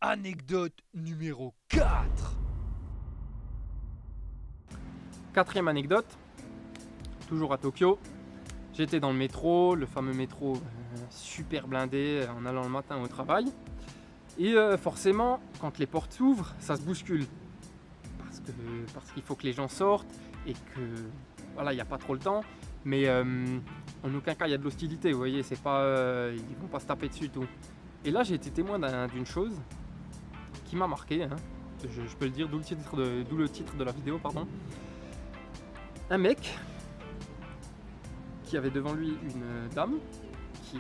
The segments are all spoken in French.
Anecdote numéro 4. Quatrième anecdote, toujours à Tokyo. J'étais dans le métro, le fameux métro super blindé en allant le matin au travail. Et forcément, quand les portes s'ouvrent, ça se bouscule. Parce qu'il faut que les gens sortent et que voilà, il n'y a pas trop le temps. Mais en aucun cas il y a de l'hostilité, vous voyez, c'est pas, ils vont pas se taper dessus et tout. Et là j'ai été témoin d'une chose qui m'a marqué, hein. Je peux le dire, d'où le titre de la vidéo, pardon. Un mec qui avait devant lui une dame qui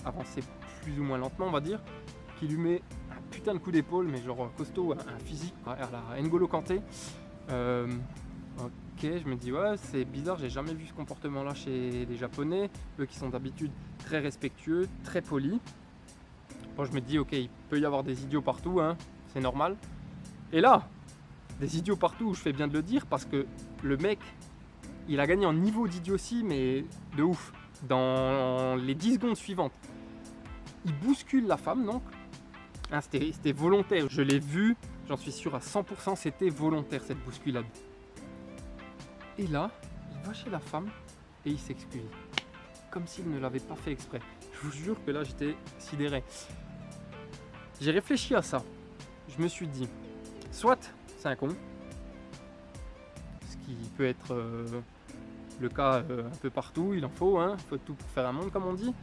avançait plus ou moins lentement, on va dire, qui lui met un putain de coup d'épaule, mais genre costaud, un physique, quoi, à la N'Golo Kanté. Ok, je me dis ouais, c'est bizarre, j'ai jamais vu ce comportement-là chez les Japonais, eux qui sont d'habitude très respectueux, très polis. Bon, je me dis ok, il peut y avoir des idiots partout, hein, c'est normal. Et là, des idiots partout, je fais bien de le dire, parce que le mec, il a gagné en niveau d'idiotie, mais de ouf. Dans les 10 secondes suivantes, il bouscule la femme, donc. Hein, c'était volontaire, je l'ai vu, j'en suis sûr à 100%, c'était volontaire cette bousculade. Et là, il va chez la femme et il s'excuse. Comme s'il ne l'avait pas fait exprès. Je vous jure que là, j'étais sidéré. J'ai réfléchi à ça. Je me suis dit, soit c'est un con, ce qui peut être le cas un peu partout, il en faut, hein, il faut tout pour faire un monde comme on dit.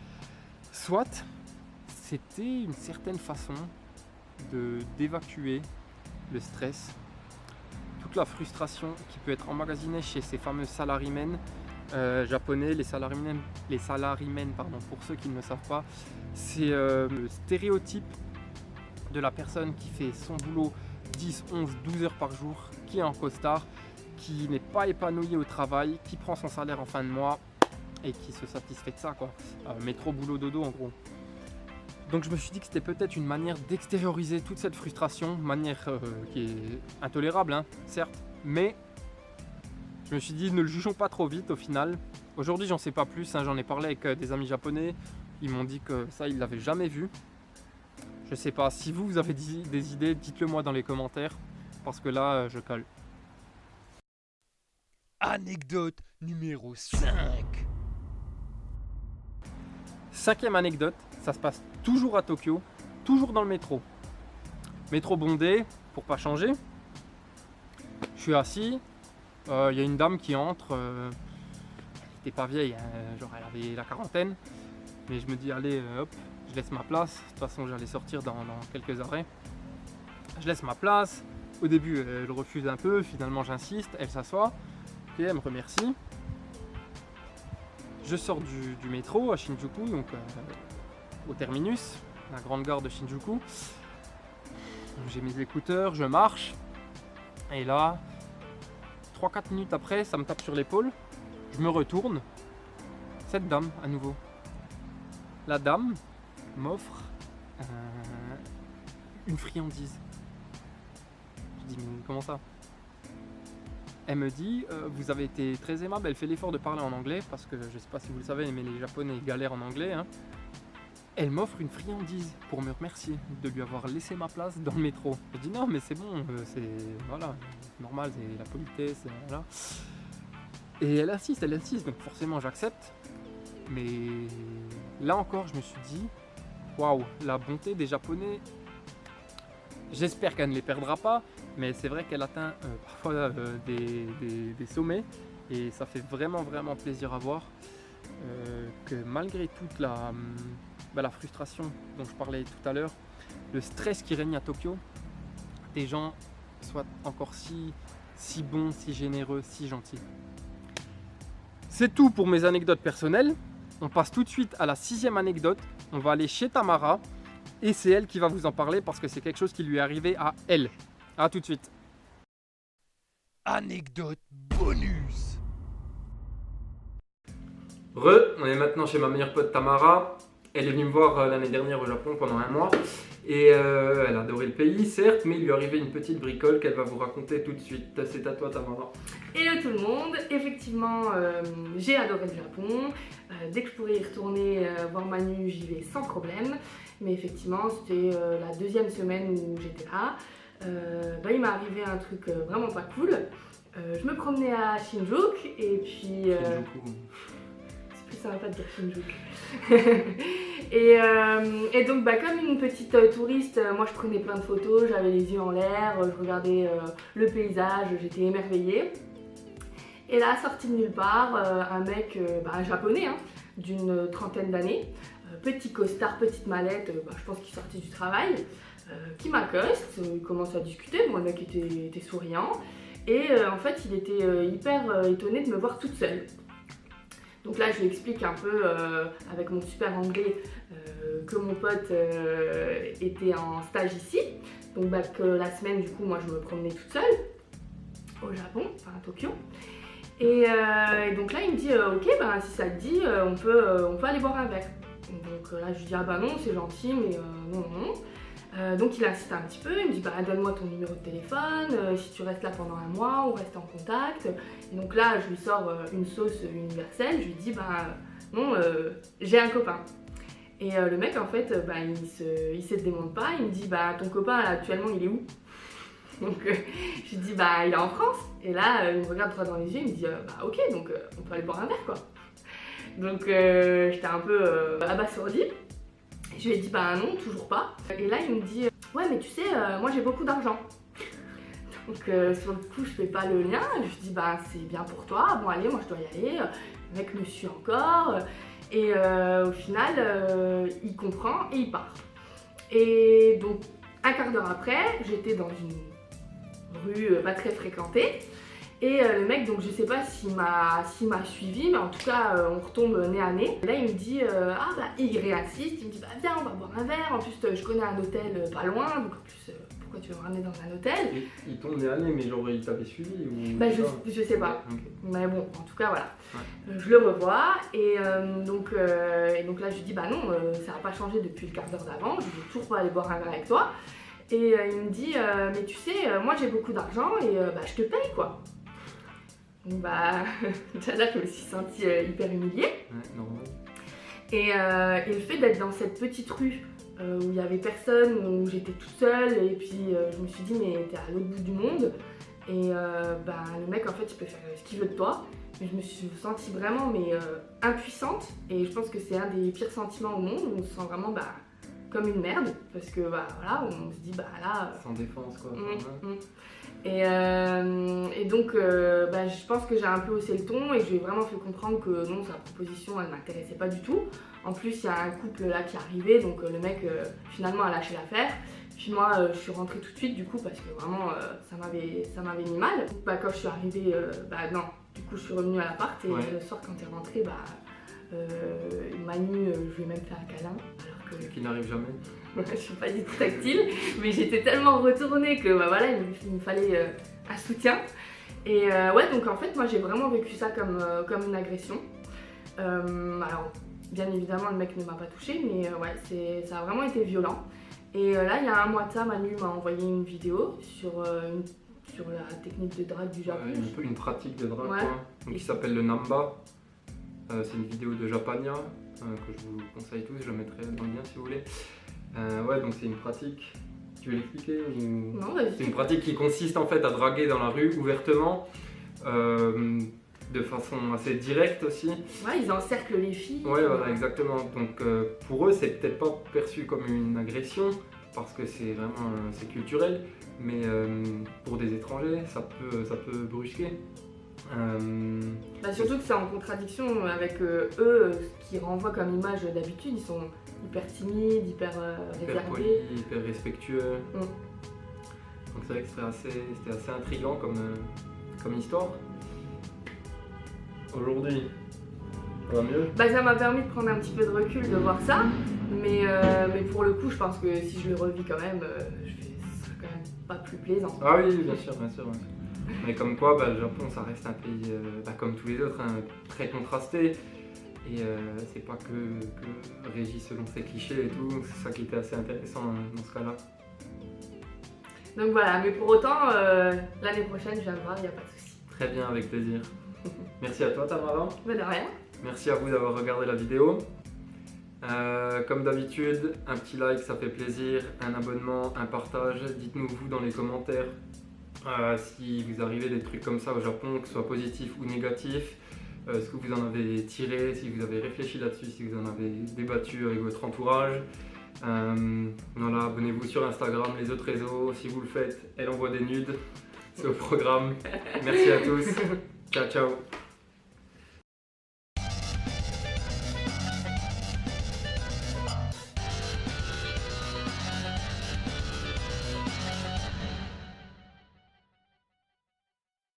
Soit c'était une certaine façon d'évacuer le stress, toute la frustration qui peut être emmagasinée chez ces fameux salarymen japonais. Les salarymen, pardon, pour ceux qui ne le savent pas, c'est le stéréotype de la personne qui fait son boulot 10, 11, 12 heures par jour, qui est en costard, qui n'est pas épanoui au travail, qui prend son salaire en fin de mois et qui se satisfait de ça, quoi. Métro, boulot, dodo, en gros. Donc je me suis dit que c'était peut-être une manière d'extérioriser toute cette frustration, manière qui est intolérable, hein, certes, mais je me suis dit ne le jugeons pas trop vite au final. Aujourd'hui j'en sais pas plus, hein, j'en ai parlé avec des amis japonais, ils m'ont dit que ça ils l'avaient jamais vu. Je sais pas, si vous avez des idées, dites-le moi dans les commentaires, parce que là je colle. Anecdote numéro 5. Cinquième anecdote, ça se passe toujours à Tokyo, toujours dans le métro. Métro bondé, pour pas changer. Je suis assis, y a une dame qui entre, elle était pas vieille, hein, genre elle avait la quarantaine. Mais je me dis allez hop, je laisse ma place, de toute façon j'allais sortir dans quelques arrêts. Je laisse ma place, au début elle refuse un peu, finalement j'insiste, elle s'assoit, ok, elle me remercie. Je sors du métro à Shinjuku, donc au terminus, la grande gare de Shinjuku. J'ai mes écouteurs, je marche, et là, 3-4 minutes après, ça me tape sur l'épaule, je me retourne, cette dame à nouveau. La dame m'offre une friandise. Je dis mais comment ça? Elle me dit, vous avez été très aimable, elle fait l'effort de parler en anglais, parce que je ne sais pas si vous le savez, mais les Japonais galèrent en anglais, hein. Elle m'offre une friandise pour me remercier de lui avoir laissé ma place dans le métro. Je dis non mais c'est bon, c'est voilà, normal, c'est la politesse, voilà. Et elle insiste, donc forcément j'accepte. Mais là encore je me suis dit, waouh, la bonté des Japonais, j'espère qu'elle ne les perdra pas, mais c'est vrai qu'elle atteint parfois des sommets et ça fait vraiment plaisir à voir que malgré toute la frustration dont je parlais tout à l'heure, le stress qui règne à Tokyo, des gens soient encore si bons, si généreux, si gentils. C'est tout pour mes anecdotes personnelles. On passe tout de suite à la 6e anecdote. On va aller chez Tamara et c'est elle qui va vous en parler parce que c'est quelque chose qui lui est arrivé à elle. A tout de suite. Anecdote bonus. On est maintenant chez ma meilleure pote Tamara. Elle est venue me voir l'année dernière au Japon pendant 1 mois et elle adorait le pays, certes, mais il lui arrivait une petite bricole qu'elle va vous raconter tout de suite. C'est à toi, Tamara. Hello tout le monde, effectivement j'ai adoré le Japon, dès que je pourrais y retourner voir Manu j'y vais sans problème, mais effectivement c'était la 2e semaine où j'étais là, il m'est arrivé un truc vraiment pas cool, je me promenais à Shinjuku et puis... Shinjuku. C'est plus sympa de dire Shinjuku. et donc comme une petite touriste, moi je prenais plein de photos, j'avais les yeux en l'air, je regardais le paysage, j'étais émerveillée. Et là, sorti de nulle part, un mec japonais d'une 30aine d'années, petit costard, petite mallette, je pense qu'il sortait du travail, qui m'accoste, il commence à discuter, bon, le mec était souriant, et en fait il était hyper étonné de me voir toute seule. Donc là je lui explique un peu avec mon super anglais que mon pote était en stage ici, donc que la semaine du coup moi je me promenais toute seule au Japon, enfin à Tokyo. Et donc là il me dit ok si ça te dit on peut aller boire un verre. Donc là je lui dis ah bah non c'est gentil mais non. Donc il insiste un petit peu, il me dit donne-moi ton numéro de téléphone, si tu restes là pendant 1 mois on reste en contact. Et donc là je lui sors une sauce universelle, je lui dis non j'ai un copain. Et le mec en fait il se démonte pas, il me dit ton copain là, actuellement il est où? Donc je lui dis il est en France. Et là il me regarde droit dans les yeux, il me dit ok donc on peut aller boire un verre quoi. Donc j'étais un peu abasourdie. Je lui ai dit non toujours pas. Et là il me dit ouais mais tu sais moi j'ai beaucoup d'argent. Donc sur le coup je fais pas le lien, je lui dis c'est bien pour toi, bon allez moi je dois y aller. Le mec me suit encore et au final il comprend et il part. Et donc un quart d'heure après j'étais dans une rue pas très fréquentée et le mec donc je sais pas s'il m'a suivi mais en tout cas on retombe nez à nez. Et là il me dit il réassiste, il me dit viens on va boire un verre, en plus je connais un hôtel pas loin donc en plus pourquoi tu veux me ramener dans un hôtel. Et il tombe nez à nez mais genre il t'avait suivi ou... je sais pas, okay. Mais bon en tout cas voilà, ouais. Je le revois et donc là je lui dis non ça n'a pas changé depuis le quart d'heure d'avant, je veux toujours pas aller boire un verre avec toi. Et il me dit mais tu sais moi j'ai beaucoup d'argent et je te paye quoi. Donc déjà là je me suis sentie hyper humiliée. Ouais, normal. Et le fait d'être dans cette petite rue où il n'y avait personne, où j'étais toute seule et puis je me suis dit mais t'es à l'autre bout du monde et le mec en fait il peut faire ce qu'il veut de toi. Mais je me suis sentie vraiment impuissante et je pense que c'est un des pires sentiments au monde où on se sent vraiment comme une merde parce que voilà on se dit là sans défense quoi. Et donc je pense que j'ai un peu haussé le ton et je lui ai vraiment fait comprendre que non sa proposition elle m'intéressait pas du tout. En plus il y a un couple là qui est arrivé donc le mec finalement a lâché l'affaire. Puis moi je suis rentrée tout de suite du coup parce que vraiment ça m'avait mis mal. Quand je suis arrivée non du coup je suis revenue à l'appart et le soir quand t'es rentrée Manu je lui ai même fait un câlin alors que... Qui n'arrive jamais. Je suis pas du tout tactile mais j'étais tellement retournée que il me fallait un soutien. Et donc en fait moi j'ai vraiment vécu ça comme une agression. Alors bien évidemment le mec ne m'a pas touchée mais ça a vraiment été violent. Et là il y a 1 mois de ça Manu m'a envoyé une vidéo sur la technique de drague du Japon. Une pratique de drague quoi. Donc, qui s'appelle le Namba. C'est une vidéo de Japania que je vous conseille tous, je la mettrai dans le lien si vous voulez. Donc c'est une pratique, tu veux l'expliquer ou... Non, vas-y. C'est une pratique qui consiste en fait à draguer dans la rue ouvertement, de façon assez directe aussi. Ouais, ils encerclent les filles. Ouais, voilà, exactement. Donc pour eux c'est peut-être pas perçu comme une agression parce que c'est vraiment c'est culturel, mais pour des étrangers ça peut brusquer. Surtout que c'est en contradiction avec eux, ce qu'ils renvoient comme image d'habitude, ils sont hyper timides, hyper réservés. Polis, hyper respectueux. Donc c'est vrai que c'était assez intriguant comme histoire. Aujourd'hui, ça va mieux? Ça m'a permis de prendre un petit peu de recul, de voir ça, mais pour le coup je pense que si je le revis quand même, ce serait quand même pas plus plaisant. Ah oui, bien sûr. Mais comme quoi, le Japon, ça reste un pays, comme tous les autres, très contrasté. Et c'est pas que régi selon ses clichés et tout, c'est ça qui était assez intéressant dans ce cas-là. Donc voilà, mais pour autant, l'année prochaine, je viendrai, il n'y a pas de souci. Très bien, avec plaisir. Merci à toi Tamara. Mais de rien. Merci à vous d'avoir regardé la vidéo. Comme d'habitude, un petit like, ça fait plaisir, un abonnement, un partage. Dites-nous vous dans les commentaires si vous arrivez des trucs comme ça au Japon, que ce soit positif ou négatif, ce que vous en avez tiré, si vous avez réfléchi là-dessus, si vous en avez débattu avec votre entourage. Voilà, abonnez-vous sur Instagram, les autres réseaux, si vous le faites, elle envoie des nudes, c'est au programme. Merci à tous, ciao ciao.